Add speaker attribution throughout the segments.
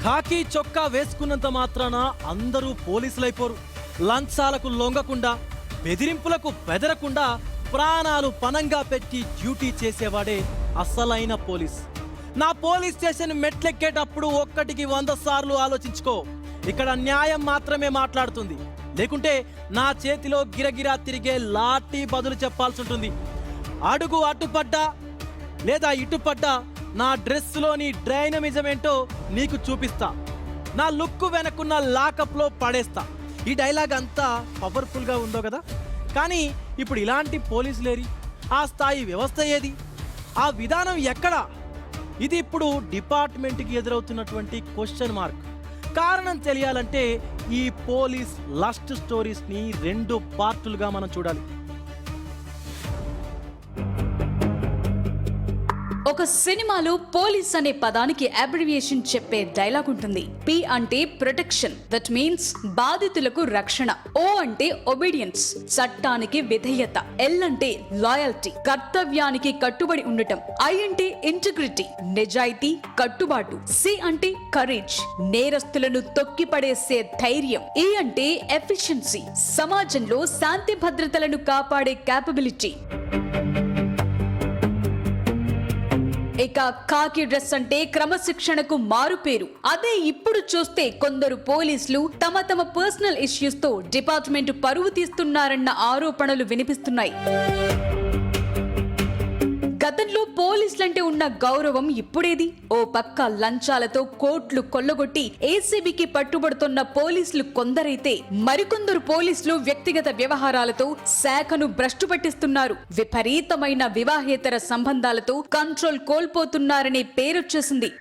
Speaker 1: ఖాకీ చొక్కా వేసుకున్నంత మాత్రాన అందరూ పోలీసులైపోరు. లంచాలకు లొంగకుండా, బెదిరింపులకు బెదరకుండా ప్రాణాలు పణంగా పెట్టి డ్యూటీ చేసేవాడే అసలైన పోలీస్. నా పోలీస్ స్టేషన్ మెట్లెక్కేటప్పుడు 1కి 100 సార్లు ఆలోచించుకో. ఇక్కడ న్యాయం మాత్రమే మాట్లాడుతుంది. లేకుంటే నా చేతిలో గిరగిరా తిరిగే లాఠీ బదులు చెప్పాల్సి ఉంటుంది. అడుగు అటుపడ్డా లేదా ఇటుపడ్డా నా డ్రెస్సులోని డైనమిజం ఏంటో నీకు చూపిస్తా. నా లుక్ వెనకున్న లాకప్లో పడేస్తా. ఈ డైలాగ్ అంతా పవర్ఫుల్గా ఉందో కదా. కానీ ఇప్పుడు ఇలాంటి పోలీసులేరి, ఆ స్థాయి వ్యవస్థ ఏది, ఆ విధానం ఎక్కడా? ఇది ఇప్పుడు డిపార్ట్మెంట్కి ఎదురవుతున్నటువంటి క్వశ్చన్ మార్క్. కారణం తెలియాలంటే ఈ పోలీస్ లస్ట్ స్టోరీస్ని 2 పార్టులుగా మనం చూడాలి.
Speaker 2: ఒక సినిమాలో పోలీస్ అనే పదానికి అబ్రివియేషన్ చెప్పే డైలాగ్ ఉంటుంది. పి అంటే ప్రొటెక్షన్, దట్ మీన్స్ బాధితులకు రక్షణ. ఓ అంటే ఒబీడియన్స్, చట్టానికి విధేయత. ఎల్ అంటే లాయల్టీ, కర్తవ్యానికి కట్టుబడి ఉండటం. ఐ అంటే ఇంటిగ్రిటీ, నిజాయితీ, కట్టుబాటు. సి అంటే కరేజ్, నేరస్తులను తొక్కిపడేసే ధైర్యం. ఈ అంటే ఎఫిషియన్సీ, సమాజంలో శాంతి భద్రతలను కాపాడే క్యాపబిలిటీ. ఇక ఖాకీ డ్రెస్ అంటే క్రమశిక్షణకు మారుపేరు. అదే ఇప్పుడు చూస్తే కొందరు పోలీసులు తమ పర్సనల్ ఇష్యూస్ తో డిపార్ట్మెంట్ పరువు తీస్తున్నారన్న ఆరోపణలు వినిపిస్తున్నాయి. గతంలో పోలీసులంటే ఉన్న గౌరవం ఇప్పుడేది? ఓ పక్క లంచాలతో కోట్లు కొల్లగొట్టి ఏసీబీకి పట్టుబడుతున్న పోలీసులు కొందరైతే, మరికొందరు పోలీసులు వ్యక్తిగత వ్యవహారాలతో శాఖను భ్రష్టు పట్టిస్తున్నారు. విపరీతమైన వివాహేతర సంబంధాలతో కంట్రోల్ కోల్పోతున్నారనే పేరొచ్చేసింది.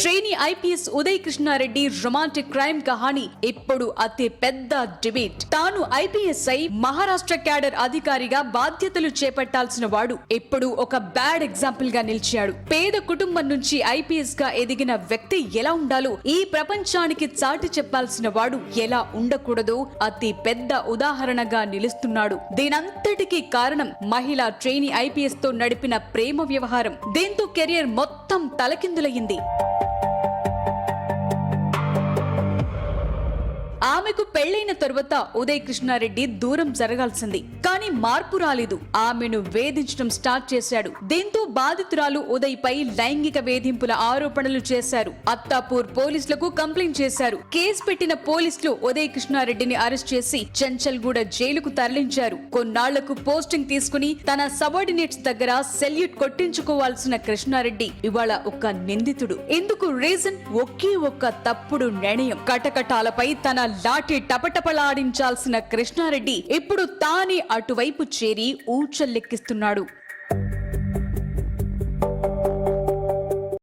Speaker 2: Trainee IPS Uday Krishna Reddy romantic crime కహాని ఇప్పుడు అతి పెద్ద డిబేట్. తాను ఐపీఎస్ అయి మహారాష్ట్ర క్యాడర్ అధికారిగా బాధ్యతలు చేపట్టాల్సిన వాడు ఇప్పుడు ఒక బ్యాడ్ ఎగ్జాంపుల్ గా నిలిచాడు. పేద కుటుంబం నుంచి ఐపీఎస్ గా ఎదిగిన వ్యక్తి ఎలా ఉండాలో ఈ ప్రపంచానికి చాటి చెప్పాల్సిన వాడు ఎలా ఉండకూడదో అతి పెద్ద ఉదాహరణగా నిలుస్తున్నాడు. దీనంతటికీ కారణం మహిళా ట్రైనీ ఐపీఎస్ తో నడిపిన ప్రేమ వ్యవహారం. దీంతో కెరియర్ మొత్తం తలకిందులయ్యింది. ఆమెకు పెళ్లైన తరువాత ఉదయ్ కృష్ణారెడ్డి దూరం జరగాల్సింది. కానీ మార్పు రాలేదు. ఆమెను వేధించడం స్టార్ట్ చేశాడు. దీంతో బాధితురాలు ఉదయ్ పై లైంగిక వేధింపుల ఆరోపణలు చేశారు. అత్తాపూర్ పోలీసులకు కంప్లైంట్ చేశారు. కేసు పెట్టిన పోలీసులు ఉదయ్ కృష్ణారెడ్డిని అరెస్ట్ చేసి చెంచల్గూడ జైలుకు తరలించారు. కొన్నాళ్లకు పోస్టింగ్ తీసుకుని తన సబార్డినేట్స్ దగ్గర సెల్యూట్ కొట్టించుకోవాల్సిన కృష్ణారెడ్డి ఇవాళ ఒక నిందితుడు. ఇందుకు రీజన్ ఒకే ఒక్క తప్పుడు నిర్ణయం. కటకటాలపై తన లాఠీ టపటపలాడించాల్సిన కృష్ణారెడ్డి ఇప్పుడు తానే అటువైపు చేరి ఊచల్లెక్కిస్తున్నాడు.